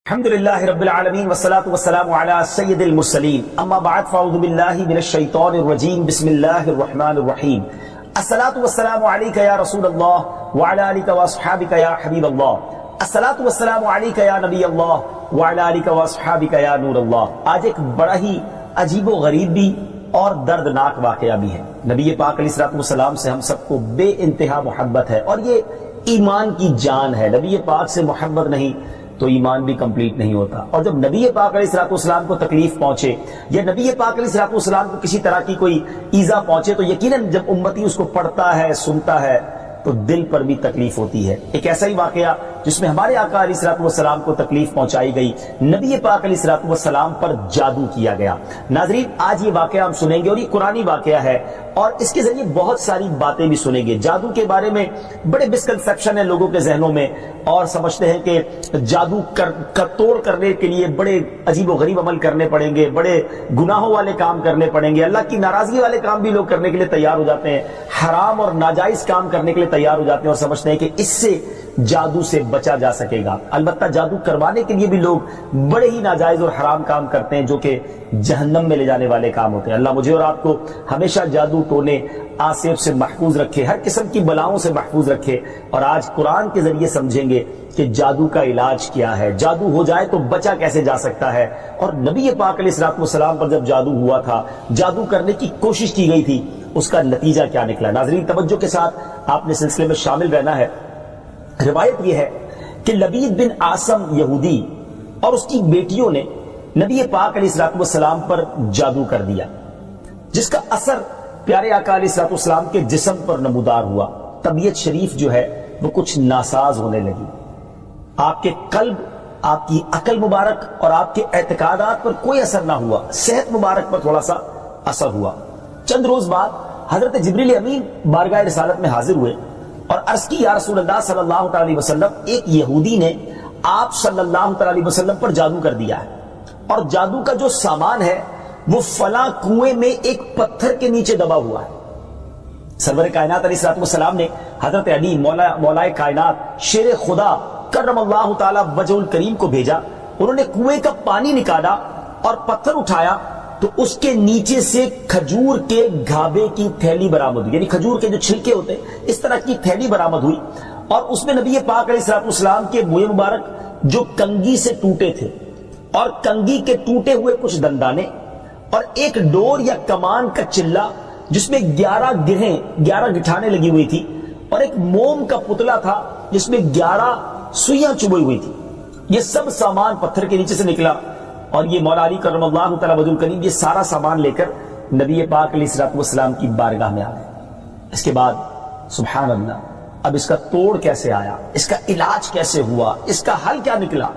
الحمد لله رب العالمين والصلاة والسلام على سيد المرسلين اما بعد فاعوذ بالله من الشيطان الرجيم بسم الله الرحمن الرحيم الصلاة والسلام عليك يا رسول الله وعلى آلك واصحابك يا حبيب الله الصلاة والسلام عليك يا نبي الله وعلى آلك واصحابك يا نور الله۔ آج ایک بڑا ہی عجیب و غریب بھی اور دردناک واقعہ بھی ہے۔ نبی پاک علیہ الصلوۃ والسلام سے ہم سب کو بے انتہا محبت ہے اور یہ ایمان کی جان ہے۔ نبی پاک سے محبت نہیں تو ایمان بھی کمپلیٹ نہیں ہوتا، اور جب نبی پاک علیہ الصلوۃ والسلام کو تکلیف پہنچے یا نبی پاک علیہ الصلوۃ والسلام کو کسی طرح کی کوئی ایذا پہنچے تو یقیناً جب امتی اس کو پڑھتا ہے، سنتا ہے تو دل پر بھی تکلیف ہوتی ہے۔ ایک ایسا ہی واقعہ جس میں ہمارے آقا علیہ الصلوۃ والسلام کو تکلیف پہنچائی گئی، نبی پاک علیہ الصلوۃ والسلام پر جادو کیا گیا۔ ناظرین، آج یہ واقعہ ہم سنیں گے اور یہ قرآنی واقعہ ہے اور اس کے ذریعے بہت ساری باتیں بھی سنیں گے۔ جادو کے بارے میں بڑے مسکنسیپشن ہیں لوگوں کے ذہنوں میں، اور سمجھتے ہیں کہ جادو توڑ کرنے کے لیے بڑے عجیب و غریب عمل کرنے پڑیں گے، بڑے گناہوں والے کام کرنے پڑیں گے، اللہ کی ناراضگی والے کام بھی لوگ کرنے کے لیے تیار ہو جاتے ہیں، حرام اور ناجائز کام کرنے کے لیے تیار ہو جاتے ہیں اور سمجھتے ہیں کہ اس سے جادو سے بچا جا سکے گا۔ البتہ جادو کروانے کے لیے بھی لوگ بڑے ہی ناجائز اور حرام کام کرتے ہیں جو کہ جہنم میں لے جانے والے کام ہوتے ہیں۔ اللہ مجھے اور آپ کو ہمیشہ جادو ٹونے آصف سے محفوظ رکھے، ہر قسم کی بلاؤں سے محفوظ رکھے، اور آج قرآن کے ذریعے سمجھیں گے کہ جادو کا علاج کیا ہے، جادو ہو جائے تو بچا کیسے جا سکتا ہے، اور نبی پاک علیہ الصلوۃ والسلام پر جب جادو ہوا تھا، جادو کرنے کی کوشش کی گئی تھی، اس کا نتیجہ کیا نکلا۔ ناظرین، توجہ کے ساتھ آپ نے سلسلے میں شامل رہنا ہے۔ روایت یہ ہے کہ لبید بن عاصم یہودی اور اس کی بیٹیوں نے نبی پاک علیہ الصلوۃ والسلام پر جادو کر دیا، جس کا اثر پیارے آقا علیہ الصلوۃ والسلام کے جسم پر نمودار ہوا۔ طبیعت شریف جو ہے وہ کچھ ناساز ہونے لگی، آپ کے قلب، آپ کی عقل مبارک اور آپ کے اعتقادات پر کوئی اثر نہ ہوا، صحت مبارک پر تھوڑا سا اثر ہوا۔ چند روز بعد حضرت جبریل امین بارگاہ رسالت میں حاضر ہوئے اور عرض کی، یا رسول اللہ صلی اللہ تعالی علیہ وسلم، ایک یہودی نے آپ صلی اللہ تعالی علیہ وسلم پر جادو کر دیا ہے، اور جادو کا جو سامان ہے وہ فلاں کنویں میں ایک پتھر کے نیچے دبا ہوا ہے۔ سرور کائنات علیہ الصلوۃ والسلام نے حضرت علی مولائے کائنات شیر خدا کرم اللہ تعالی وجہ الکریم کو بھیجا۔ انہوں نے کنویں کا پانی نکالا اور پتھر اٹھایا تو اس کے نیچے سے کھجور کے گھابے کی تھیلی برآمد ہوئی، یعنی کھجور کے جو چھلکے ہوتے ہیں اس طرح کی تھیلی برآمد ہوئی، اور اس میں نبی پاک علیہ الصلوۃ والسلام کے منہ مبارک جو کنگھی سے ٹوٹے تھے، اور کنگھی کے ٹوٹے ہوئے کچھ دندانے، اور ایک ڈور یا کمان کا چلہ جس میں 11 گٹھانے لگی ہوئی تھی، اور ایک موم کا پتلا تھا جس میں 11 سوئیاں چبھی ہوئی تھی۔ یہ سب سامان پتھر کے نیچے سے نکلا، اور یہ مولا علی کرم اللہ تعالی وجہ الکریم یہ سارا سامان لے کر نبی پاک علیہ الصلوۃ والسلام کی بارگاہ میں آ گئے۔ اس کے بعد سبحان اللہ، اب اس کا توڑ کیسے آیا، اس کا علاج کیسے ہوا، اس کا حل کیا نکلا؟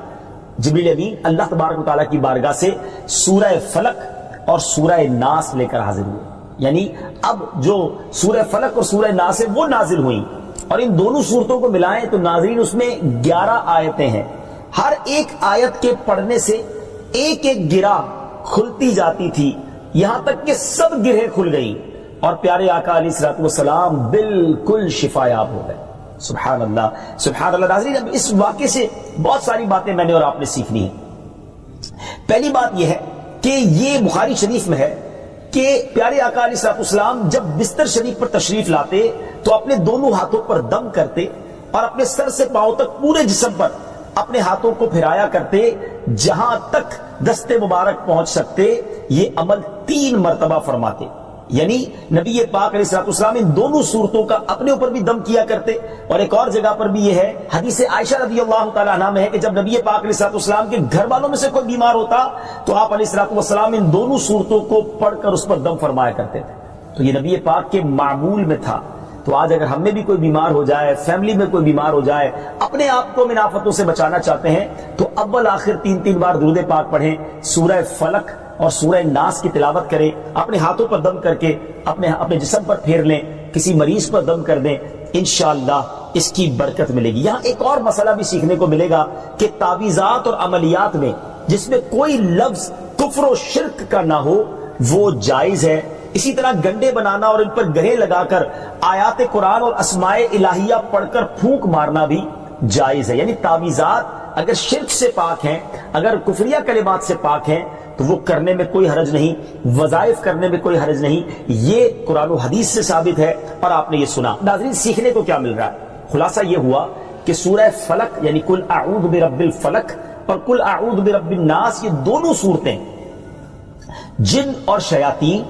جبریل امین اللہ تبارک و تعالیٰ کی بارگاہ سے سورہ فلق اور سورہ ناس لے کر حاضر ہوئے، یعنی اب جو سورہ فلق اور سورہ ناس ہے وہ نازل ہوئیں، اور ان دونوں صورتوں کو ملائیں تو ناظرین اس میں 11 آیتیں ہیں۔ ہر ایک آیت کے پڑھنے سے ایک ایک گرہ کھلتی جاتی تھی، یہاں تک کہ سب گرہیں کھل گئیں، اور پیارے آقا علیہ الصلوۃ والسلام بالکل شفا یاب ہو گئے۔ سبحان اللہ، سبحان اللہ۔ ناظرین، اب اس واقعے سے بہت ساری باتیں میں نے اور آپ نے سیکھنی ہیں۔ پہلی بات یہ ہے کہ یہ بخاری شریف میں ہے کہ پیارے آقا علیہ الصلوۃ والسلام جب بستر شریف پر تشریف لاتے تو اپنے دونوں ہاتھوں پر دم کرتے اور اپنے سر سے پاؤں تک پورے جسم پر اپنے ہاتھوں کو پھرایا کرتے، جہاں تک دست مبارک پہنچ سکتے یہ عمل 3 مرتبہ فرماتے، یعنی نبی پاک علیہ الصلوۃ والسلام ان دونوں صورتوں کا اپنے اوپر بھی دم کیا کرتے۔ اور ایک اور جگہ پر بھی یہ ہے، حدیث عائشہ رضی اللہ تعالی عنہا میں ہے کہ جب نبی پاک علیہ الصلوۃ والسلام کے گھر والوں میں سے کوئی بیمار ہوتا تو آپ علیہ الصلوۃ والسلام ان دونوں صورتوں کو پڑھ کر اس پر دم فرمایا کرتے تھے۔ تو یہ نبی پاک کے معمول میں تھا۔ تو آج اگر ہم میں بھی کوئی بیمار ہو جائے، فیملی میں کوئی بیمار ہو جائے، اپنے آپ کو من آفتوں سے بچانا چاہتے ہیں تو اول آخر 3 بار درود پاک پڑھیں، سورہ فلق اور سورہ ناس کی تلاوت کریں، اپنے ہاتھوں پر دم کر کے اپنے جسم پر پھیر لیں، کسی مریض پر دم کر دیں، انشاءاللہ اس کی برکت ملے گی۔ یہاں ایک اور مسئلہ بھی سیکھنے کو ملے گا کہ تعویذات اور عملیات میں جس میں کوئی لفظ کفر و شرک کا نہ ہو وہ جائز ہے۔ اسی طرح گنڈے بنانا اور ان پر گرے لگا کر آیات قرآن اور اسماء الہیہ پڑھ کر پھونک مارنا بھی جائز ہے، یعنی تعویذات اگر شرک سے پاک ہیں، اگر کفریہ کلمات سے پاک ہیں تو وہ کرنے میں کوئی حرج نہیں، وظائف کرنے میں کوئی حرج نہیں، یہ قرآن و حدیث سے ثابت ہے اور آپ نے یہ سنا۔ ناظرین سیکھنے کو کیا مل رہا ہے؟ خلاصہ یہ ہوا کہ سورہ فلق یعنی قل اعوذ برب الفلق اور قل اعوذ برب الناس، یہ دونوں صورتیں جن اور شیاطین،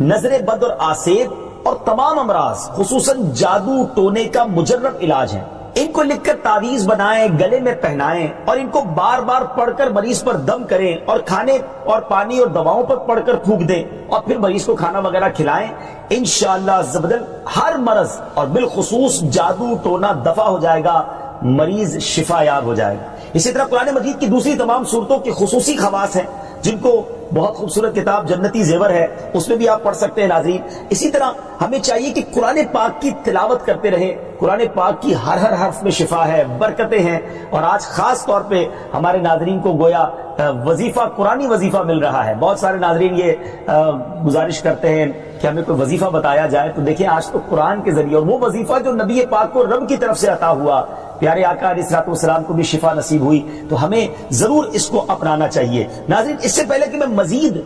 نظر بد اور آسیب اور تمام امراض خصوصاً جادو ٹونے کا مجرب علاج ہیں۔ ان کو لکھ کر تعویذ بنائیں، گلے میں پہنائیں اور ان کو بار بار پڑھ کر مریض پر دم کریں اور کھانے اور پانی اور دواؤں پر پڑھ کر پھونک دیں اور پھر مریض کو کھانا وغیرہ کھلائیں، انشاءاللہ عز و جل ہر مرض اور بالخصوص جادو ٹونا دفع ہو جائے گا، مریض شفا یاب ہو جائے گا۔ اسی طرح قرآن مجید کی دوسری تمام صورتوں کی خصوصی خواص ہیں جن کو بہت خوبصورت کتاب جنتی زیور ہے اس میں بھی آپ پڑھ سکتے ہیں ناظرین۔ اسی طرح ہمیں چاہیے کہ قرآن پاک کی تلاوت کرتے رہیں، قرآن پاک کی ہر حرف میں شفا ہے، برکتیں ہیں، اور آج خاص طور پہ ہمارے ناظرین کو گویا وظیفہ، قرآنی وظیفہ مل رہا ہے۔ بہت سارے ناظرین یہ گزارش کرتے ہیں کہ ہمیں کوئی وظیفہ بتایا جائے، تو دیکھیں آج تو قرآن کے ذریعے، اور وہ وظیفہ جو نبی پاک کو رب کی طرف سے عطا ہوا، پیارے آقا علیہ الصلوۃ والسلام کو بھی شفا نصیب ہوئی، تو ہمیں ضرور اس کو اپنانا چاہیے۔ ناظرین اس سے پہلے کہ میں مزید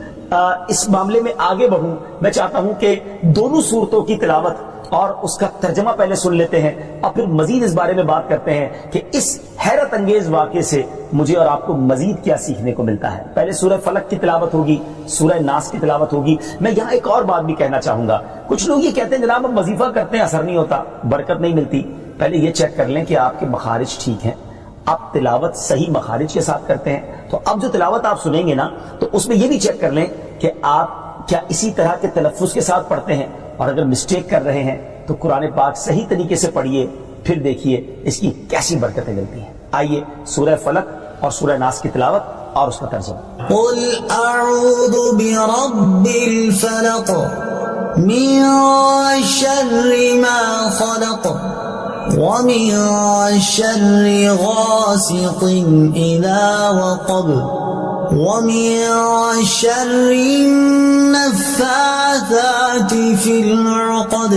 اس معاملے میں آگے بڑھوں، میں چاہتا ہوں کہ دونوں صورتوں کی تلاوت اور اس کا ترجمہ پہلے سن لیتے ہیں اور پھر مزید اس بارے میں بات کرتے ہیں کہ اس حیرت انگیز واقعے سے مجھے اور آپ کو مزید کیا سیکھنے کو ملتا ہے۔ پہلے سورہ فلق کی تلاوت ہوگی، سورہ ناس کی تلاوت ہوگی۔ میں یہاں ایک اور بات بھی کہنا چاہوں گا، کچھ لوگ یہ کہتے ہیں جناب ہم وظیفہ کرتے ہیں اثر نہیں ہوتا، برکت نہیں ملتی۔ پہلے یہ چیک کر لیں کہ آپ کے مخارج ٹھیک ہیں، آپ تلاوت صحیح مخارج کے ساتھ کرتے ہیں۔ تو اب جو تلاوت آپ سنیں گے نا تو اس میں یہ بھی چیک کر لیں کہ آپ کیا اسی طرح کے تلفظ کے ساتھ پڑھتے ہیں، اور اگر مسٹیک کر رہے ہیں تو قرآن پاک صحیح طریقے سے پڑھیے، پھر دیکھیے اس کی کیسی برکتیں ملتی ہیں۔ آئیے سورہ فلق اور سورہ ناس کی تلاوت اور اس کا ترجمہ۔ قل اعوذ برب الفلق من شر ما خلق ومن شر غاسق اذا وقب ومن شر النفاثات في العقد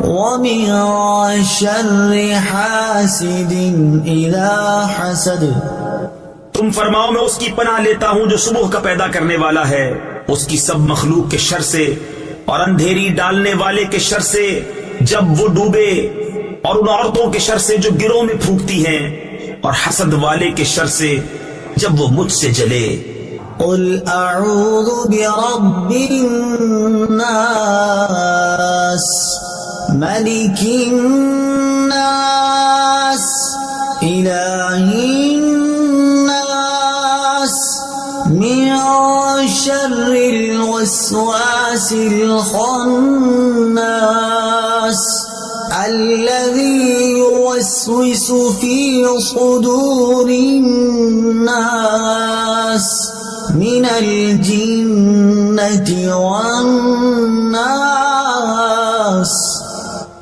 ومن شر حاسد اذا حسد۔ تم فرماؤ میں اس کی پناہ لیتا ہوں جو صبح کا پیدا کرنے والا ہے، اس کی سب مخلوق کے شر سے، اور اندھیری ڈالنے والے کے شر سے جب وہ ڈوبے، اور ان عورتوں کے شر سے جو گروہ میں پھونکتی ہیں، اور حسد والے کے شر سے جب وہ مجھ سے جلے۔ قل اعوذ برب الناس ملک الناس الہ الناس من شر الوسواس الخناس الذي يوسوس في صدور الناس من الجنة والناس۔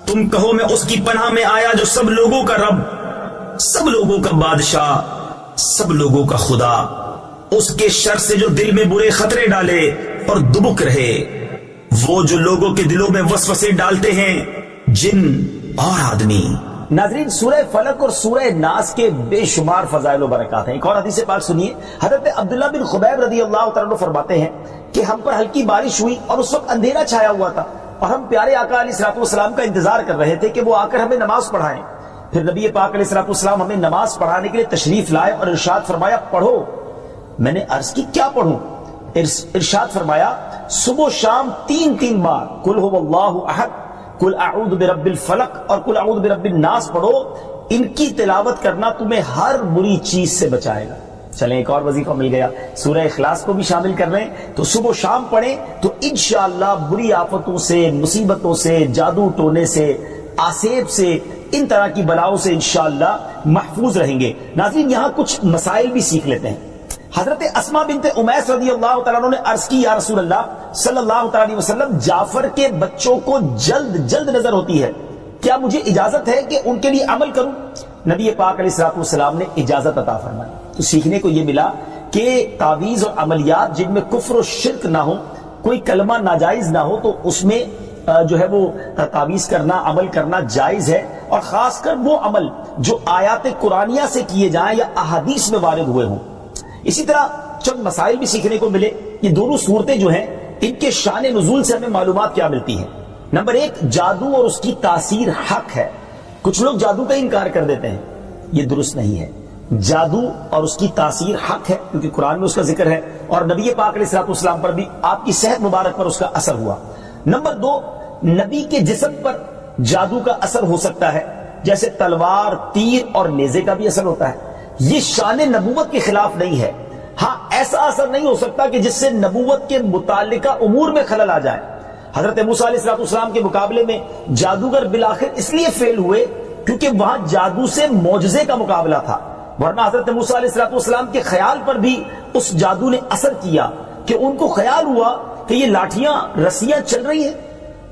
تم کہو میں اس کی پناہ میں آیا جو سب لوگوں کا رب، سب لوگوں کا بادشاہ، سب لوگوں کا خدا، اس کے شر سے جو دل میں برے خطرے ڈالے اور دبک رہے، وہ جو لوگوں کے دلوں میں وسوسے ڈالتے ہیں، جن اور آدمی۔ ناظرین سورہ فلق اور سورہ ناس کے بے شمار فضائل و برکات ہیں۔ ایک اور حدیث پاک سنیے، حضرت عبداللہ بن خبیب رضی اللہ تعالیٰ عنہ فرماتے ہیں کہ ہم پر ہلکی بارش ہوئی اور اس وقت اندھیرا چھایا ہوا تھا، اور ہم پیارے آقا علیہ الصلوۃ والسلام کا انتظار کر رہے تھے کہ وہ آ کر ہمیں نماز پڑھائیں۔ پھر نبی پاک علیہ الصلوۃ والسلام ہمیں نماز پڑھانے کے لیے تشریف لائے اور ارشاد فرمایا پڑھو۔ میں نے عرض کی کیا پڑھوں؟ ارشاد فرمایا صبح و شام 3 بار قل هو اللہ احد، قل اعوذ برب الفلق اور قل اعوذ برب الناس پڑھو، ان کی تلاوت کرنا تمہیں ہر بری چیز سے بچائے گا۔ چلیں ایک اور وظیفہ مل گیا، سورہ اخلاص کو بھی شامل کر لیں، تو صبح و شام پڑھیں تو انشاءاللہ بری آفتوں سے، مصیبتوں سے، جادو ٹونے سے، آسیب سے، ان طرح کی بلاؤں سے انشاءاللہ محفوظ رہیں گے۔ ناظرین یہاں کچھ مسائل بھی سیکھ لیتے ہیں۔ حضرت اسماء بنت امیس رضی اللہ تعالیٰ عنہ نے عرض کی یا رسول اللہ صلی اللہ تعالیٰ علیہ وسلم، جعفر کے بچوں کو جلد نظر ہوتی ہے، کیا مجھے اجازت ہے کہ ان کے لیے عمل کروں؟ نبی پاک علیہ الصلوۃ والسلام نے اجازت عطا فرمائی۔ تو سیکھنے کو یہ ملا کہ تعویذ اور عملیات جن میں کفر و شرک نہ ہو، کوئی کلمہ ناجائز نہ ہو، تو اس میں جو ہے وہ تعویذ کرنا، عمل کرنا جائز ہے، اور خاص کر وہ عمل جو آیات قرآنیہ سے کیے جائیں یا احادیث میں وارد ہوئے ہوں۔ اسی طرح چند مسائل بھی سیکھنے کو ملے۔ یہ دونوں صورتیں جو ہیں ان کے شان نزول سے ہمیں معلومات کیا ملتی ہیں۔ نمبر ایک، جادو اور اس کی تاثیر حق ہے۔ کچھ لوگ جادو کا انکار کر دیتے ہیں، یہ درست نہیں ہے۔ جادو اور اس کی تاثیر حق ہے کیونکہ قرآن میں اس کا ذکر ہے، اور نبی پاک علیہ الصلوۃ والسلام پر بھی آپ کی صحت مبارک پر اس کا اثر ہوا۔ نمبر دو، نبی کے جسم پر جادو کا اثر ہو سکتا ہے، جیسے تلوار، تیر اور نیزے کا بھی اثر ہوتا ہے۔ یہ شان نبوت کے خلاف نہیں ہے۔ ہاں، ایسا اثر نہیں ہو سکتا کہ جس سے نبوت کے متعلقہ امور میں خلل آ جائے۔ حضرت موسیٰ علیہ السلام کے مقابلے میں جادوگر بالآخر اس لیے فیل ہوئے کیونکہ وہاں جادو سے معجزے کا مقابلہ تھا، ورنہ حضرت موسیٰ علیہ السلام کے خیال پر بھی اس جادو نے اثر کیا کہ ان کو خیال ہوا کہ یہ لاٹھیاں، رسیاں چل رہی ہیں۔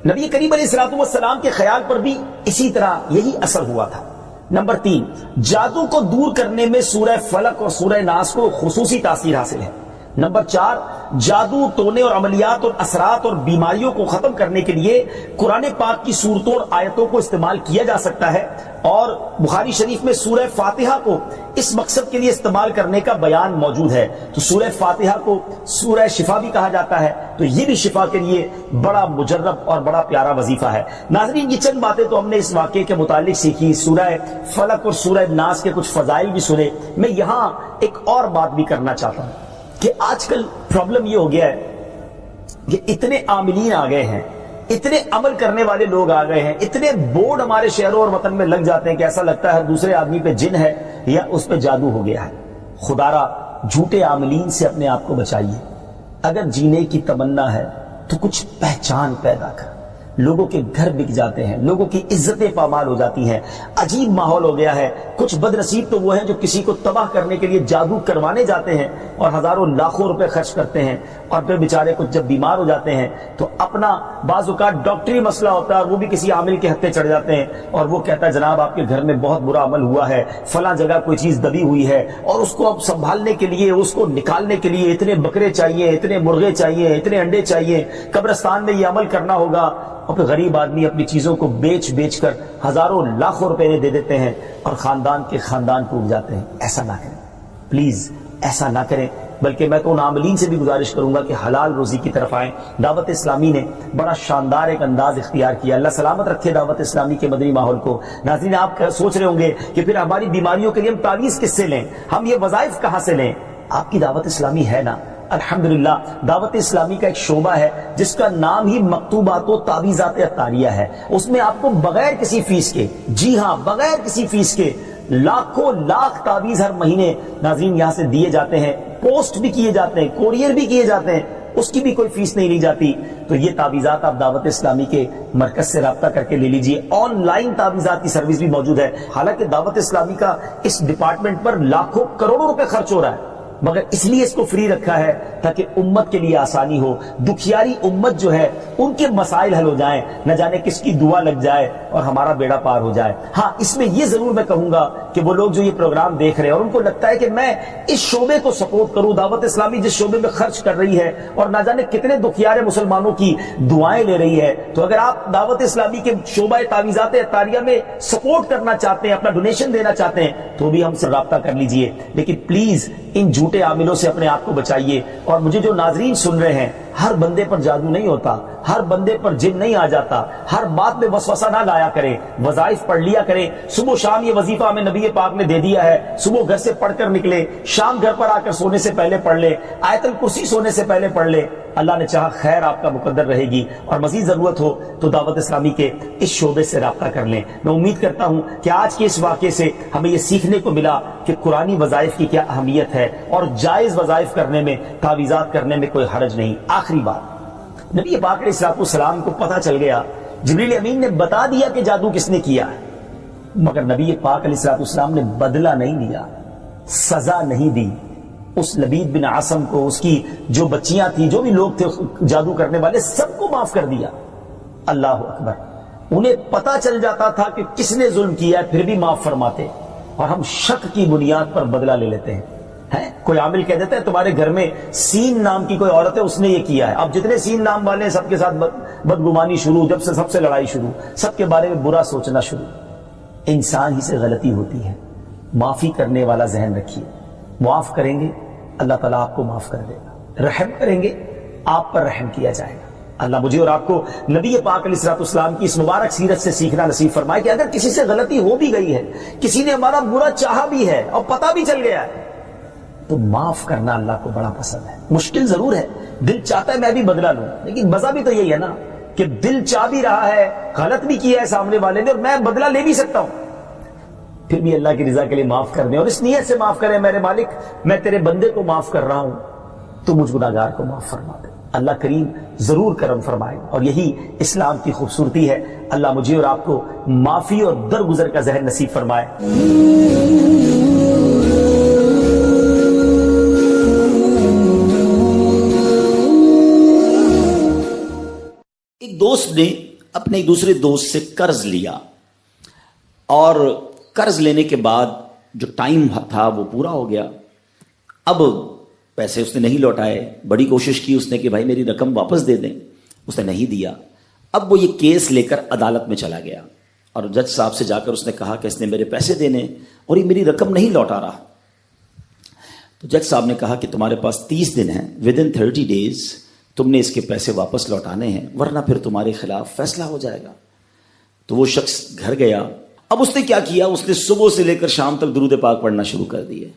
نبی کریم علیہ السلام کے خیال پر بھی اسی طرح یہی اثر ہوا تھا۔ نمبر تین، جادو کو دور کرنے میں سورہ فلق اور سورہ ناس کو خصوصی تاثیر حاصل ہے۔ نمبر چار، جادو، ٹونے اور عملیات اور اثرات اور بیماریوں کو ختم کرنے کے لیے قرآن پاک کی صورتوں اور آیتوں کو استعمال کیا جا سکتا ہے، اور بخاری شریف میں سورہ فاتحہ کو اس مقصد کے لیے استعمال کرنے کا بیان موجود ہے۔ تو سورہ فاتحہ کو سورہ شفا بھی کہا جاتا ہے، تو یہ بھی شفا کے لیے بڑا مجرب اور بڑا پیارا وظیفہ ہے۔ ناظرین، یہ چند باتیں تو ہم نے اس واقعے کے متعلق سیکھی، سورہ فلق اور سورہ ناس کے کچھ فضائل بھی سنے۔ میں یہاں ایک اور بات بھی کرنا چاہتا ہوں کہ آج کل پرابلم یہ ہو گیا ہے کہ اتنے عاملین آ گئے ہیں، اتنے عمل کرنے والے لوگ آ گئے ہیں، اتنے بورڈ ہمارے شہروں اور وطن میں لگ جاتے ہیں کہ ایسا لگتا ہے ہر دوسرے آدمی پہ جن ہے یا اس پہ جادو ہو گیا ہے۔ خدارا، جھوٹے عاملین سے اپنے آپ کو بچائیے۔ اگر جینے کی تمنا ہے تو کچھ پہچان پیدا کر۔ لوگوں کے گھر بک جاتے ہیں، لوگوں کی عزتیں پامال ہو جاتی ہیں، عجیب ماحول ہو گیا ہے۔ کچھ بد نصیب تو وہ ہیں جو کسی کو تباہ کرنے کے لیے جادو کروانے جاتے ہیں اور ہزاروں لاکھوں روپے خرچ کرتے ہیں، اور پھر بیچارے کچھ جب بیمار ہو جاتے ہیں تو اپنا بعض اوقات ڈاکٹری مسئلہ ہوتا ہے اور وہ بھی کسی عامل کے ہتھے چڑھ جاتے ہیں، اور وہ کہتا ہے جناب آپ کے گھر میں بہت برا عمل ہوا ہے، فلاں جگہ کوئی چیز دبی ہوئی ہے، اور اس کو اب سنبھالنے کے لیے، اس کو نکالنے کے لیے اتنے بکرے چاہیے، اتنے مرغے چاہیے، اتنے انڈے چاہیے، قبرستان میں یہ عمل کرنا ہوگا، اور پھر غریب آدمی اپنی چیزوں کو بیچ بیچ کر ہزاروں لاکھوں روپے دے دیتے ہیں اور خاندان کے خاندان ٹوٹ جاتے ہیں۔ ایسا نہ کریں، پلیز ایسا نہ کریں۔ بلکہ میں تو ان عاملین سے بھی گزارش کروں گا کہ حلال روزی کی طرف آئیں۔ دعوت اسلامی نے بڑا شاندار ایک انداز اختیار کیا، اللہ سلامت رکھے دعوت اسلامی کے مدنی ماحول کو۔ ناظرین، آپ سوچ رہے ہوں گے کہ پھر ہماری بیماریوں کے لیے ہم تعویذ کس سے لیں، ہم یہ وظائف کہاں سے لیں؟ آپ کی دعوت اسلامی ہے نا، الحمدللہ دعوت اسلامی کا ایک شعبہ ہے جس کا نام ہی مکتوبات و تعویذات عطاریہ ہے۔ اس میں آپ کو بغیر کسی فیس کے، جی ہاں بغیر کسی فیس کے، لاکھوں لاکھ تعویذ ہر مہینے ناظرین یہاں سے دیے جاتے ہیں، پوسٹ بھی کیے جاتے ہیں، کوریئر بھی کیے جاتے ہیں، اس کی بھی کوئی فیس نہیں لی جاتی۔ تو یہ تعویذات آپ دعوت اسلامی کے مرکز سے رابطہ کر کے لے لیجئے۔ آن لائن تعویذات کی سروس بھی موجود ہے۔ حالانکہ دعوت اسلامی کا اس ڈپارٹمنٹ پر لاکھوں کروڑوں روپے خرچ ہو رہا ہے، مگر اس لیے اس کو فری رکھا ہے تاکہ امت کے لیے آسانی ہو، دکھیاری امت جو ہے ان کے مسائل حل ہو جائیں، نہ جانے کس کی دعا لگ جائے اور ہمارا بیڑا پار ہو جائے۔ ہاں، اس میں یہ ضرور میں کہوں گا کہ وہ لوگ جو یہ پروگرام دیکھ رہے ہیں اور ان کو لگتا ہے کہ میں اس شعبے کو سپورٹ کروں، دعوت اسلامی جس شعبے میں خرچ کر رہی ہے اور نہ جانے کتنے دکھیارے مسلمانوں کی دعائیں لے رہی ہے، تو اگر آپ دعوت اسلامی کے شعبہ تعویذات عطاریہ میں سپورٹ کرنا چاہتے ہیں، اپنا ڈونیشن دینا چاہتے ہیں، تو بھی ہم سے رابطہ کر لیجئے۔ لیکن پلیز ان جھوٹے عاملوں سے اپنے آپ کو بچائیے۔ اور مجھے جو ناظرین سن رہے ہیں، ہر بندے پر جادو نہیں ہوتا، ہر بندے پر جن نہیں آ جاتا، ہر بات میں وسوسہ نہ لایا کریں، وظائف پڑھ لیا کریں۔ صبح شام یہ وظیفہ ہمیں نبی پاک نے دے دیا ہے، صبح گھر سے پڑھ کر نکلے، شام گھر پر آ کر سونے سے پہلے پڑھ لے، آیت الکرسی سونے سے پہلے پڑھ لے، اللہ نے چاہا خیر آپ کا مقدر رہے گی۔ اور مزید ضرورت ہو تو دعوت اسلامی کے اس شعبے سے رابطہ کر لیں۔ میں امید کرتا ہوں کہ آج کے اس واقعے سے ہمیں یہ سیکھنے کو ملا کہ قرآنی وظائف کی کیا اہمیت ہے، اور جائز وظائف کرنے میں، تعویذات کرنے میں کوئی حرج نہیں۔ آخری بات، نبی پاک علیہ السلام کو پتہ چل گیا، جبریل امین نے بتا دیا کہ جادو کس نے کیا ہے، مگر نبی پاک علیہ السلام نے بدلہ نہیں لیا، سزا نہیں دی۔ اس لبید بن عاصم کو، اس کی جو بچیاں تھیں، جو بھی لوگ تھے جادو کرنے والے، سب کو معاف کر دیا۔ اللہ اکبر! انہیں پتا چل جاتا تھا کہ کس نے ظلم کیا ہے، پھر بھی معاف فرماتے، اور ہم شک کی بنیاد پر بدلہ لے لیتے ہیں۔ کوئی عامل کہہ دیتا ہے تمہارے گھر میں سین نام کی کوئی عورت ہے، اس نے یہ کیا ہے، اب جتنے سین نام والے ہیں سب کے ساتھ بدگمانی شروع، جب سے سب سے لڑائی شروع، سب کے بارے میں برا سوچنا شروع۔ انسان ہی سے غلطی ہوتی ہے. معافی کرنے والا ذہن رکھیے. معاف کریں گے اللہ تعالیٰ آپ کو معاف کر دے گا. رحم کریں گے آپ پر رحم کیا جائے گا. اللہ مجھے اور آپ کو نبی پاک علیہ الصلوۃ والسلام کی اس مبارک سیرت سے سیکھنا نصیب فرمائے کہ اگر کسی سے غلطی ہو بھی گئی ہے, کسی نے ہمارا برا چاہا بھی ہے اور پتہ بھی چل گیا ہے, تو معاف کرنا اللہ کو بڑا پسند ہے. مشکل ضرور ہے, دل چاہتا ہے میں بھی بدلہ لوں, لیکن مزہ بھی تو یہی ہے نا کہ دل چاہ بھی رہا ہے, غلط بھی کیا ہے سامنے والے نے اور میں بدلہ لے بھی سکتا ہوں, پھر بھی اللہ کی رضا کے لیے معاف کر دیں اور اس نیت سے معاف کریں میرے مالک میں تیرے بندے کو معاف کر رہا ہوں, تو مجھ گناہگار کو معاف فرما دے. اللہ کریم ضرور کرم فرمائے اور یہی اسلام کی خوبصورتی ہے. اللہ مجھے اور آپ کو معافی اور درگزر کا ذہن نصیب فرمائے. ایک دوست نے اپنے ایک دوسرے دوست سے قرض لیا اور قرض لینے کے بعد جو ٹائم تھا وہ پورا ہو گیا. اب پیسے اس نے نہیں لوٹائے, بڑی کوشش کی اس نے کہ بھائی میری رقم واپس دے دیں, اس نے نہیں دیا. اب وہ یہ کیس لے کر عدالت میں چلا گیا اور جج صاحب سے جا کر اس نے کہا کہ اس نے میرے پیسے دینے اور یہ میری رقم نہیں لوٹا رہا. تو جج صاحب نے کہا کہ تمہارے پاس 30 دن ہیں, ودن 30 days تم نے اس کے پیسے واپس لوٹانے ہیں ورنہ پھر تمہارے خلاف فیصلہ ہو جائے گا. تو وہ شخص گھر گیا. اب اس نے کیا کیا, اس نے صبح سے لے کر شام تک درود پاک پڑھنا شروع کر دیے.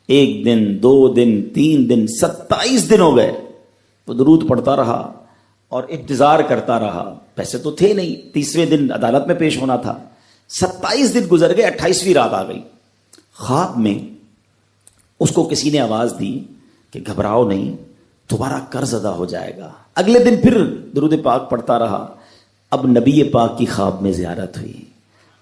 1 دن 2 دن 3 دن 27 دن ہو گئے. وہ درود پڑھتا رہا اور انتظار کرتا رہا. پیسے تو تھے نہیں, 30ویں دن عدالت میں پیش ہونا تھا. 27 دن گزر گئے, 28ویں رات آ گئی. خواب میں اس کو کسی نے آواز دی کہ گھبراؤ نہیں, تمہارا قرض ادا ہو جائے گا. اگلے دن پھر درود پاک پڑھتا رہا. اب نبی پاک کی خواب میں زیارت ہوئی.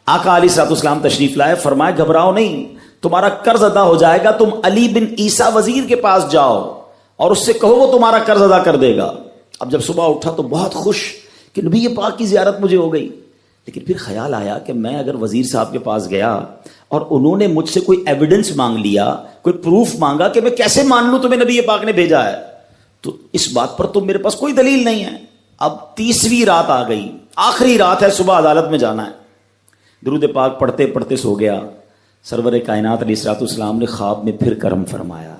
آقا علیہ الصلوۃ والسلام تشریف لائے, فرمائے گھبراؤ نہیں, تمہارا قرض ادا ہو جائے گا. تم علی بن عیسیٰ وزیر کے پاس جاؤ اور اس سے کہو وہ تمہارا قرض ادا کر دے گا. اب جب صبح اٹھا تو بہت خوش کہ نبی پاک کی زیارت مجھے ہو گئی. لیکن پھر خیال آیا کہ میں اگر وزیر صاحب کے پاس گیا اور انہوں نے مجھ سے کوئی ایویڈنس مانگ لیا, کوئی پروف مانگا, کہ میں کیسے مان لوں تمہیں نبی پاک نے بھیجا ہے, تو اس بات پر تو میرے پاس کوئی دلیل نہیں ہے. اب 30ویں رات آ گئی, آخری رات ہے, صبح عدالت میں جانا ہے. درود پاک پڑھتے پڑھتے سو گیا. سرور کائنات علیہ الصلوۃ والسلام نے خواب میں پھر کرم فرمایا.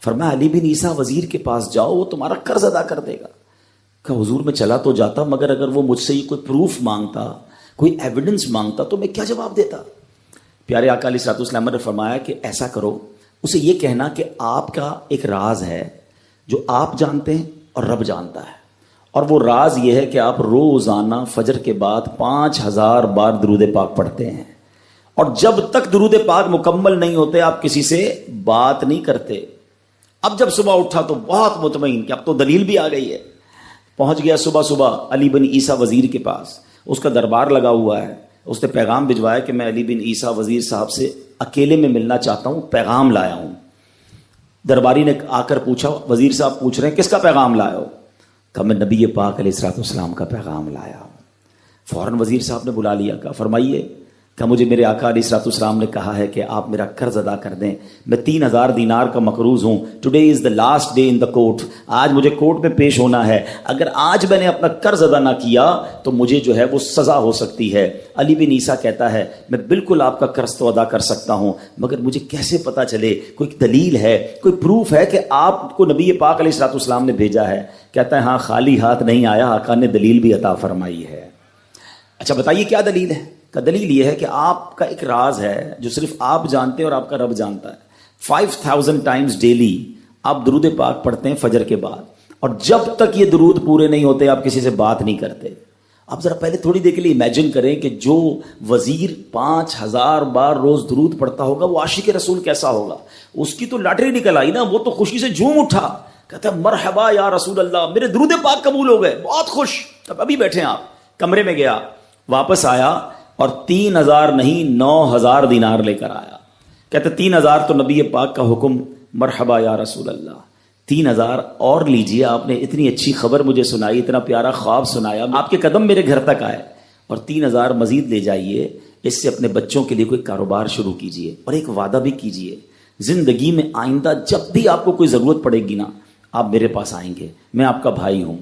فرمایا علی بن عیسیٰ وزیر کے پاس جاؤ, وہ تمہارا قرض ادا کر دے گا. کہ حضور میں چلا تو جاتا, مگر اگر وہ مجھ سے کوئی پروف مانگتا, کوئی ایویڈنس مانگتا, تو میں کیا جواب دیتا. پیارے آقا علیہ الصلوۃ والسلام نے فرمایا کہ ایسا کرو, اسے یہ کہنا کہ آپ کا ایک راز ہے جو آپ جانتے ہیں اور رب جانتا ہے, اور وہ راز یہ ہے کہ آپ روزانہ فجر کے بعد 5000 بار درود پاک پڑھتے ہیں, اور جب تک درود پاک مکمل نہیں ہوتے آپ کسی سے بات نہیں کرتے. اب جب صبح اٹھا تو بہت مطمئن کہ اب تو دلیل بھی آ گئی ہے. پہنچ گیا صبح علی بن عیسیٰ وزیر کے پاس. اس کا دربار لگا ہوا ہے. اس نے پیغام بھجوایا کہ میں علی بن عیسیٰ وزیر صاحب سے اکیلے میں ملنا چاہتا ہوں, پیغام لایا ہوں. درباری نے آ کر پوچھا, وزیر صاحب پوچھ رہے ہیں کس کا پیغام لایا ہو؟ کہا میں نبی پاک علیہ الصلوۃ والسلام کا پیغام لایا ہوں. فوراً وزیر صاحب نے بلا لیا. کہا فرمائیے. کہ مجھے میرے آقا علیہ الصلوۃ والسلام نے کہا ہے کہ آپ میرا قرض ادا کر دیں. میں 3000 دینار کا مقروض ہوں. Today is the last day in the court. آج مجھے کورٹ میں پیش ہونا ہے. اگر آج میں نے اپنا قرض ادا نہ کیا تو مجھے جو ہے وہ سزا ہو سکتی ہے. علی بن عیسیٰ کہتا ہے میں بالکل آپ کا قرض تو ادا کر سکتا ہوں, مگر مجھے کیسے پتا چلے, کوئی دلیل ہے, کوئی پروف ہے کہ آپ کو نبی پاک علیہ الصلوۃ والسلام نے بھیجا ہے؟ کہتا ہے ہاں, خالی ہاتھ نہیں آیا, آقا نے دلیل بھی عطا فرمائی ہے. اچھا بتائیے کیا دلیل ہے؟ کا دلیل یہ ہے کہ آپ کا ایک راز ہے جو صرف آپ جانتے ہیں اور آپ کا رب جانتا ہے. 5000 ٹائمز ڈیلی آپ درود پاک پڑھتے ہیں فجر کے بعد, اور جب تک یہ درود پورے نہیں ہوتے آپ کسی سے بات نہیں کرتے. آپ ذرا پہلے تھوڑی دیر کے لیے امیجن کریں کہ جو وزیر 5000 بار روز درود پڑھتا ہوگا وہ عاشق رسول کیسا ہوگا. اس کی تو لاٹری نکل آئی نا, وہ تو خوشی سے جھوم اٹھا, کہتا ہے مرحبا یا رسول اللہ, میرے درود پاک قبول ہو گئے, بہت خوش. اب ابھی بیٹھے ہیں آپ, کمرے میں گیا, واپس آیا اور 3000 نہیں 9000 دینار لے کر آیا. کہتے 3000 تو نبی پاک کا حکم, مرحبا یا رسول اللہ, 3000 اور لیجئے, آپ نے اتنی اچھی خبر مجھے سنائی, اتنا پیارا خواب سنایا, آپ کے قدم میرے گھر تک آئے, اور 3000 مزید لے جائیے, اس سے اپنے بچوں کے لیے کوئی کاروبار شروع کیجئے, اور ایک وعدہ بھی کیجئے, زندگی میں آئندہ جب بھی آپ کو کوئی ضرورت پڑے گی نا, آپ میرے پاس آئیں گے, میں آپ کا بھائی ہوں.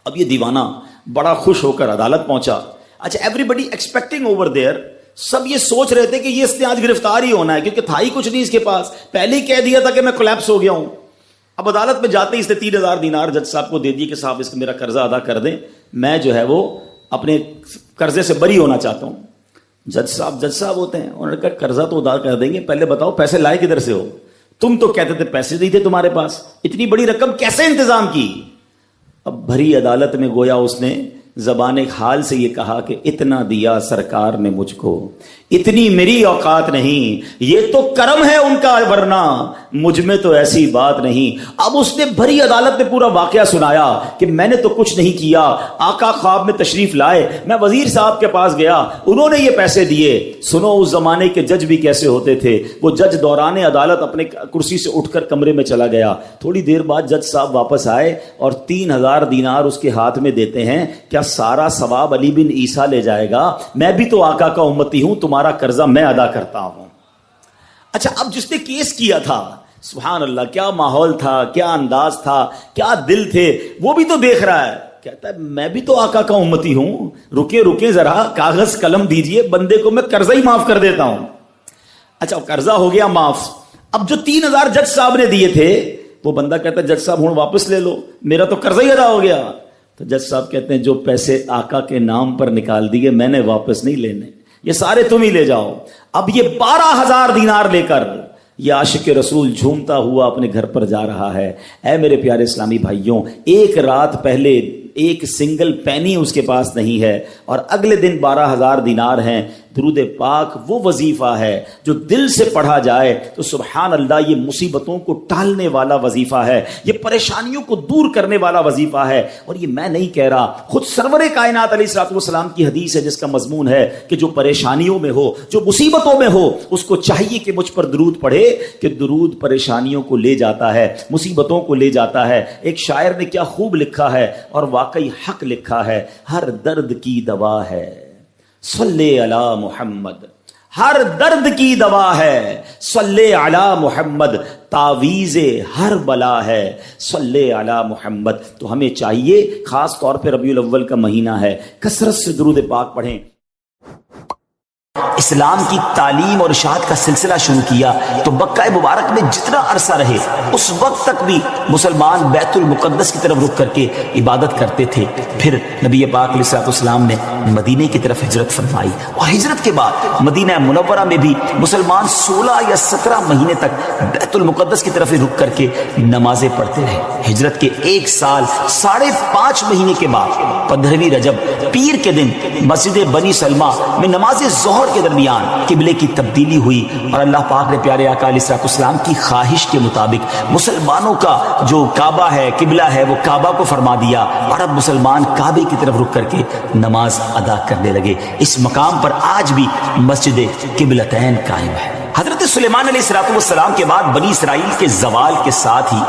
اب یہ دیوانہ بڑا خوش ہو کر عدالت پہنچا. اچھا everybody expecting over there سب یہ سوچ رہے تھے کہ یہ اس نے آج گرفتار ہی ہونا ہے، کیونکہ تھا ہی کچھ نہیں اس کے پاس، پہلے ہی کہہ دیا تھا کہ میں کولیپس ہو گیا ہوں۔ اب عدالت میں جاتے ہی اس نے 3000 دینار جج صاحب کو دے دیے کہ صاحب اس کو میرا قرضہ ادا کر دیں، میں جو ہے وہ اپنے قرضے سے بری ہونا چاہتا ہوں۔ جج صاحب ہوتے ہیں، انہوں نے کہا قرضہ تو ادا کر دیں گے، پہلے بتاؤ پیسے لائے کدھر سے ہو؟ تم تو کہتے تھے پیسے نہیں تھے تمہارے پاس، اتنی بڑی رقم کیسے انتظام کی؟ اب بھری عدالت میں گویا اس نے زبان حال سے یہ کہا کہ اتنا دیا سرکار نے مجھ کو، اتنی میری اوقات نہیں، یہ تو کرم ہے ان کا، ورنہ مجھ میں تو ایسی بات نہیں۔ اب اس نے بھری عدالت میں پورا واقعہ سنایا کہ میں نے تو کچھ نہیں کیا، آقا خواب میں تشریف لائے، میں وزیر صاحب کے پاس گیا، انہوں نے یہ پیسے دیے۔ سنو اس زمانے کے جج بھی کیسے ہوتے تھے، وہ جج دوران عدالت اپنے کرسی سے اٹھ کر کمرے میں چلا گیا، تھوڑی دیر بعد جج صاحب واپس آئے اور 3000 دینار اس کے ہاتھ میں دیتے ہیں۔ کیا سارا ثواب علی بن عیسیٰ لے جائے گا؟ میں بھی تو آقا کا امتی ہوں، تمہارا قرضہ میں ادا کرتا ہوں۔ اچھا، اب جس نے کیس کیا تھا، سبحان اللہ، کیا ماحول تھا، کیا انداز تھا، کیا دل تھے، وہ بھی تو دیکھ رہا ہے، کہتا ہے میں بھی تو آقا کا امتی ہوں، رکے ذرا، کاغذ قلم دیجئے، بندے کو میں قرضہ ہی معاف کر دیتا ہوں۔ اچھا، قرضہ ہو گیا معاف۔ اب جو 3000 جج صاحب نے دیے تھے، وہ بندہ کہتا ہے جج صاحب ہوں واپس لے لو، میرا تو قرضہ ہی ادا ہو گیا۔ تو جج صاحب کہتے ہیں جو پیسے آقا کے نام پر نکال دیے میں نے واپس نہیں لینے، یہ سارے تم ہی لے جاؤ۔ اب یہ 12000 دینار لے کر یہ عاشق رسول جھومتا ہوا اپنے گھر پر جا رہا ہے۔ اے میرے پیارے اسلامی بھائیوں، ایک رات پہلے ایک سنگل پینی اس کے پاس نہیں ہے، اور اگلے دن 12000 دینار ہیں۔ درود پاک وہ وظیفہ ہے جو دل سے پڑھا جائے تو سبحان اللہ یہ مصیبتوں کو ٹالنے والا وظیفہ ہے، یہ پریشانیوں کو دور کرنے والا وظیفہ ہے۔ اور یہ میں نہیں کہہ رہا، خود سرور کائنات علیہ الصلوۃ والسلام کی حدیث ہے جس کا مضمون ہے کہ جو پریشانیوں میں ہو، جو مصیبتوں میں ہو، اس کو چاہیے کہ مجھ پر درود پڑھے، کہ درود پریشانیوں کو لے جاتا ہے، مصیبتوں کو لے جاتا ہے۔ ایک شاعر نے کیا خوب لکھا ہے، اور واقعی حق لکھا ہے، ہر درد کی دوا ہے صلی علی محمد، ہر درد کی دوا ہے صلی علی محمد، تعویذ ہر بلا ہے صلی علی محمد۔ تو ہمیں چاہیے، خاص طور پہ ربیع الاول کا مہینہ ہے، کثرت سے درود پاک پڑھیں۔ اسلام کی تعلیم اور اشاعت کا سلسلہ شروع کیا تو مکہ مبارک میں جتنا عرصہ رہے اس وقت تک بھی مسلمان بیت المقدس کی طرف رخ کر کے عبادت کرتے تھے۔ پھر نبی پاک علیہ الصلوۃ والسلام نے مدینے کی طرف ہجرت فرمائی، اور ہجرت کے بعد مدینہ منورہ میں بھی مسلمان 16 یا 17 مہینے تک بیت المقدس کی طرف رخ کر کے نمازیں پڑھتے رہے۔ ہجرت کے 1 سال 5.5 مہینے کے بعد 15ویں رجب پیر کے دن مسجد بنی سلمہ میں نماز ظہر کے درمیان قبلے کی تبدیلی ہوئی، اور اللہ پاک نے پیارے آقا علیہ الصلوۃ والسلام کی خواہش کے مطابق مسلمانوں کا جو کعبہ ہے، قبلہ ہے، وہ کعبہ کو فرما دیا، اور اب مسلمان کعبے کی طرف رخ کر کے نماز ادا کرنے لگے۔ اس مقام پر آج بھی مسجد قبلتین قائم ہے۔ حضرت سلیمان علیہ الصلوۃ والسلام کے بعد بنی اسرائیل کے زوال کے ساتھ ہی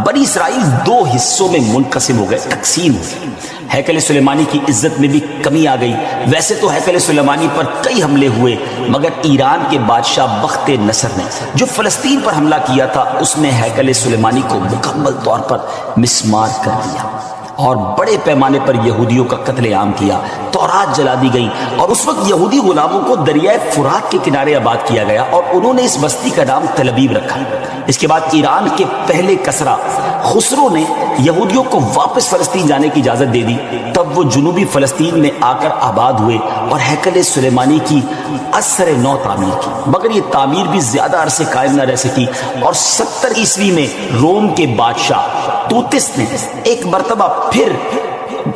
بنی اسرائیل 2 حصوں میں منقسم ہو گئے، تقسیم ہو گئے۔ ہیکل سلیمانی کی عزت میں بھی کمی آ گئی۔ ویسے تو ہیکل سلیمانی پر کئی حملے ہوئے، مگر ایران کے بادشاہ بخت نصر نے جو فلسطین پر حملہ کیا تھا اس میں ہیکل سلیمانی کو مکمل طور پر مسمار کر دیا، اور بڑے پیمانے پر یہودیوں کا قتل عام کیا، تورات جلا دی گئی، اور اس وقت یہودی غلاموں کو دریائے فرات کے کنارے آباد کیا گیا، اور انہوں نے اس بستی کا نام تل ابیب رکھا۔ اس کے بعد ایران کے پہلے کسرا خسرو نے یہودیوں کو واپس فلسطین جانے کی اجازت دے دی، تب وہ جنوبی فلسطین میں آ کر آباد ہوئے اور ہیکل سلیمانی کی اثر نو تعمیر کی، مگر یہ تعمیر بھی زیادہ عرصے قائم نہ رہ سکی، اور 70 عیسوی میں روم کے بادشاہ توتس نے ایک مرتبہ پھر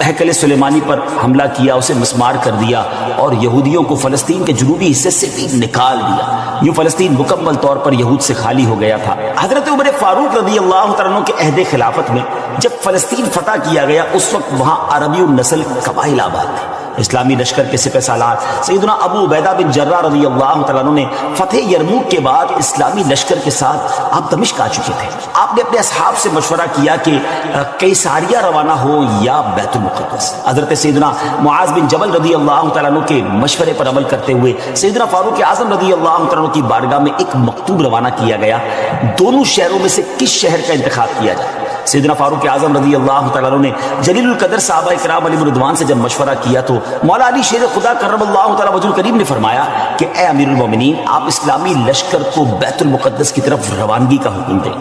ہیکل سلیمانی پر حملہ کیا، اسے مسمار کر دیا، اور یہودیوں کو فلسطین کے جنوبی حصے سے بھی نکال دیا۔ یوں فلسطین مکمل طور پر یہود سے خالی ہو گیا تھا۔ حضرت عمر فاروق رضی اللہ تعالیٰ عنہ کے عہد خلافت میں جب فلسطین فتح کیا گیا اس وقت وہاں عربی النسل قبائل آباد تھے۔ اسلامی لشکر کے سپہ سالار سیدنا ابو عبیدہ بن جراح رضی اللہ تعالیٰ عنہ نے فتح یرموک کے بعد اسلامی لشکر کے ساتھ آپ دمشق آ چکے تھے۔ آپ نے اپنے اصحاب سے مشورہ کیا کہ قیصاریہ روانہ ہو یا بیت المقدس۔ حضرت سیدنا معاذ بن جبل رضی اللہ تعالیٰ عنہ کے مشورے پر عمل کرتے ہوئے سیدنا فاروق اعظم رضی اللہ تعالیٰ عنہ کی بارگاہ میں ایک مکتوب روانہ کیا گیا، دونوں شہروں میں سے کس شہر کا انتخاب کیا جائے۔ سیدنا فاروق اعظم رضی اللہ تعالیٰ عنہ نے جلیل القدر صحابہ کرام علیہ رضوان سے جب مشورہ کیا تو مولا علی شیر خدا کرم اللہ تعالیٰ وجہ الکریم نے فرمایا کہ اے امیر المومنین، آپ اسلامی لشکر کو بیت المقدس کی طرف روانگی کا حکم دیں،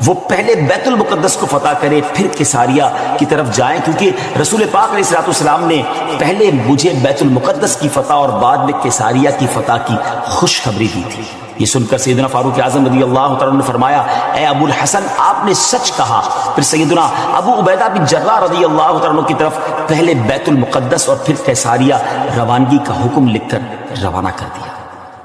وہ پہلے بیت المقدس کو فتح کرے پھر کساریہ کی طرف جائیں، کیونکہ رسول پاک علیہ السلام نے پہلے مجھے بیت المقدس کی فتح اور بعد میں کساریہ کی فتح کی خوشخبری دی تھی۔ یہ سن کر سیدنا فاروق اعظم رضی اللہ تعالیٰ نے فرمایا اے ابو الحسن، آپ نے سچ کہا۔ پھر سیدنا ابو عبیدہ بن جراح رضی اللہ تعالیٰ کی طرف پہلے بیت المقدس اور پھر کیساریہ روانگی کا حکم لکھ کر روانہ کر دیا۔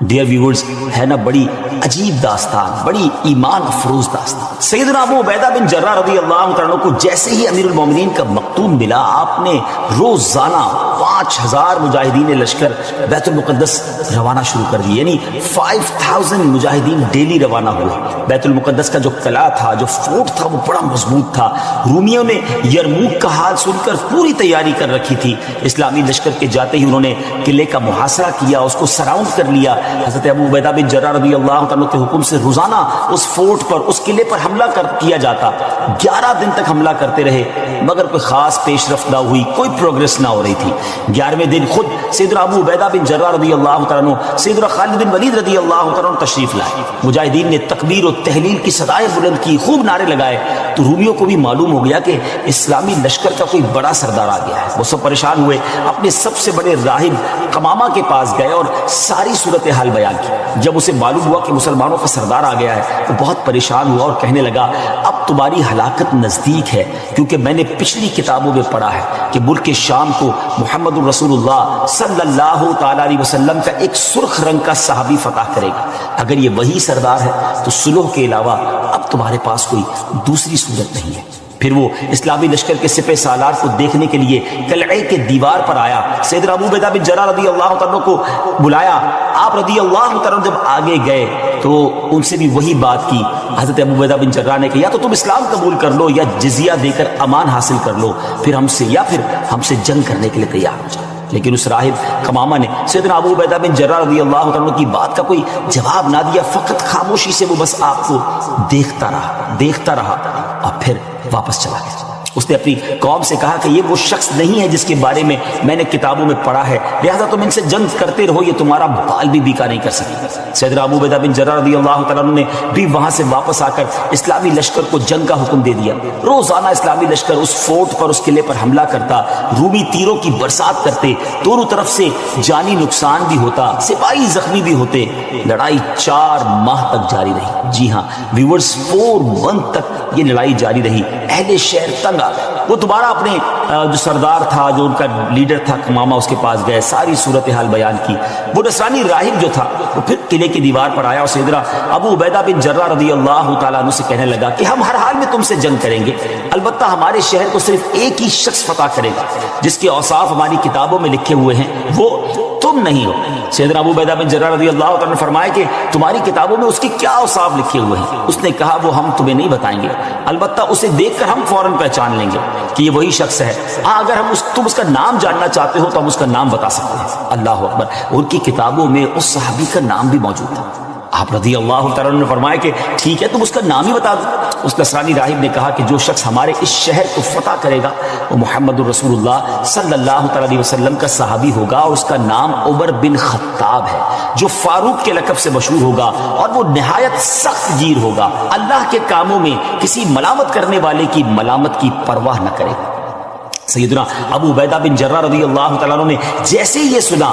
ڈیئر ویورز، ہے نا بڑی عجیب داستان، بڑی ایمان افروز داستان۔ سیدنا ابو عبیدہ بن جراح رضی اللہ تعالیٰ کو جیسے ہی امیر المومنین کا مکتوب ملا، آپ نے روزانہ 5000 مجاہدین لشکر بیت المقدس روانہ شروع کر دی، یعنی 5000 مجاہدین ڈیلی روانہ ہوئے۔ بیت المقدس کا جو قلعہ تھا، جو فورٹ تھا، وہ بڑا مضبوط تھا۔ رومیوں نے یرموک کا حال سن کر پوری تیاری کر رکھی تھی۔ اسلامی لشکر کے جاتے ہی انہوں نے قلعے کا محاصرہ کیا، اس کو سراؤنڈ کر لیا۔ حضرت ابو عبیدہ بن جراح رضی اللہ عنہ کے حکم سے روزانہ اس فورٹ پر، اس قلعے پر حملہ کیا جاتا۔ 11 دن تک حملہ کرتے رہے، مگر کوئی خاص پیش رفت نہ ہوئی، کوئی پروگرس نہ ہو رہی تھی۔ 11ویں دن خود سیدنا ابو عبیدہ بن جراح رضی اللہ عنہ، سیدنا خالد بن ولید رضی اللہ عنہ تشریف لائے۔ مجاہدین نے تکبیر و تحلیل کی صدائیں بلند کی، خوب نعرے لگائے، تو رومیوں کو بھی معلوم ہو گیا کہ اسلامی لشکر کا کوئی بڑا سردار آ گیا ہے۔ وہ سب پریشان ہوئے، اپنے سب سے بڑے راہب قمامہ کے پاس گئے اور ساری صورتحال بیان کی۔ جب اسے معلوم ہوا کہ مسلمانوں کا سردار آ گیا ہے تو بہت پریشان ہوا اور کہنے لگا اب تمہاری ہلاکت نزدیک ہے، کیونکہ میں نے پچھلی کتابوں میں پڑھا ہے کہ ملک شام کو محمد الرسول اللہ صلی اللہ تعالیٰ علیہ وسلم کا ایک سرخ رنگ کا صحابی فتح کرے گا۔ اگر یہ وہی سردار ہے تو صلح کے علاوہ اب تمہارے پاس کوئی دوسری صورت نہیں ہے۔ پھر وہ اسلامی لشکر کے سپہ سالار کو دیکھنے کے لیے قلعے کے دیوار پر آیا۔ سیدنا ابو عبیدہ بن جراح رضی اللہ عنہ کو بلایا۔ آپ رضی اللہ عنہ جب آگے گئے تو ان سے بھی وہی بات کی۔ حضرت ابو عبیدہ بن جراح نے کہا یا تو تم اسلام قبول کر لو یا جزیہ دے کر امان حاصل کر لو، پھر ہم سے جنگ کرنے کے لیے تیار ہو جائے۔ لیکن اس راہب قمامہ نے سیدنا ابو عبیدہ بن جراح رضی اللہ عنہ کی بات کا کوئی جواب نہ دیا، فقط خاموشی سے وہ بس آپ کو دیکھتا رہا اور پھر واپس چلا گیا۔ اس نے اپنی قوم سے کہا کہ یہ وہ شخص نہیں ہے جس کے بارے میں میں نے کتابوں میں پڑھا ہے، لہذا تم ان سے جنگ کرتے رہو، یہ تمہارا بال بھی بیکا نہیں کر سکے۔ سیدنا ابو عبیدہ بن جراح رضی اللہ تعالیٰ نے بھی وہاں سے واپس آ کر اسلامی لشکر کو جنگ کا حکم دے دیا۔ روزانہ اسلامی لشکر اس فورٹ پر، اس قلعے پر حملہ کرتا، رومی تیروں کی برسات کرتے، دونوں طرف سے جانی نقصان بھی ہوتا، سپاہی زخمی بھی ہوتے۔ لڑائی 4 ماہ تک جاری رہی۔ جی ہاں ویورز، 4 منتھ تک یہ لڑائی جاری رہی۔ اہل شہر تنگ آ گئے۔ وہ دوبارہ اپنے جو سردار تھا، جو ان کا لیڈر تھا قمامہ، اس کے پاس گئے، ساری صورتحال بیان کی۔ وہ نصرانی راہب جو تھا وہ پھر قلعے کی دیوار پر آیا اور سیدنا ابو عبیدہ بن جراح رضی اللہ تعالیٰ عنہ سے کہنے لگا کہ ہم ہر حال میں تم سے جنگ کریں گے، البتہ ہمارے شہر کو صرف ایک ہی شخص فتح کرے گا جس کے اوصاف ہماری کتابوں میں لکھے ہوئے ہیں، وہ تم نہیں ہو۔ سیدنا ابو عبیدہ بن جراح رضی اللہ تعالیٰ نے فرمایا کہ تمہاری کتابوں میں اس کے کیا اوصاف لکھے ہوئے ہیں؟ اس نے کہا وہ ہم تمہیں نہیں بتائیں گے، البتہ اسے دیکھ کر ہم فوراً پہچان لیں گے کہ یہ وہی شخص ہے۔ ہاں اگر تم اس کا نام جاننا چاہتے ہو تو ہم اس کا نام بتا سکتے ہیں۔ اللہ اکبر، ان کی کتابوں میں اس صحابی کا نام بھی موجود تھا۔ آپ رضی اللہ تعالیٰ نے فرمایا کہ ٹھیک ہے تم اس کا نام ہی بتا دو۔ اس نصرانی راہب نے کہا کہ جو شخص ہمارے اس شہر کو فتح کرے گا وہ محمد الرسول اللہ صلی اللہ تعالیٰ علیہ وسلم کا صحابی ہوگا، اور اس کا نام عمر بن خطاب ہے، جو فاروق کے لقب سے مشہور ہوگا اور وہ نہایت سخت گیر ہوگا، اللہ کے کاموں میں کسی ملامت کرنے والے کی ملامت کی پرواہ نہ کرے گا۔ سیدنا ابو عبیدہ بن جراح رضی اللہ تعالیٰ عنہ نے جیسے ہی یہ سنا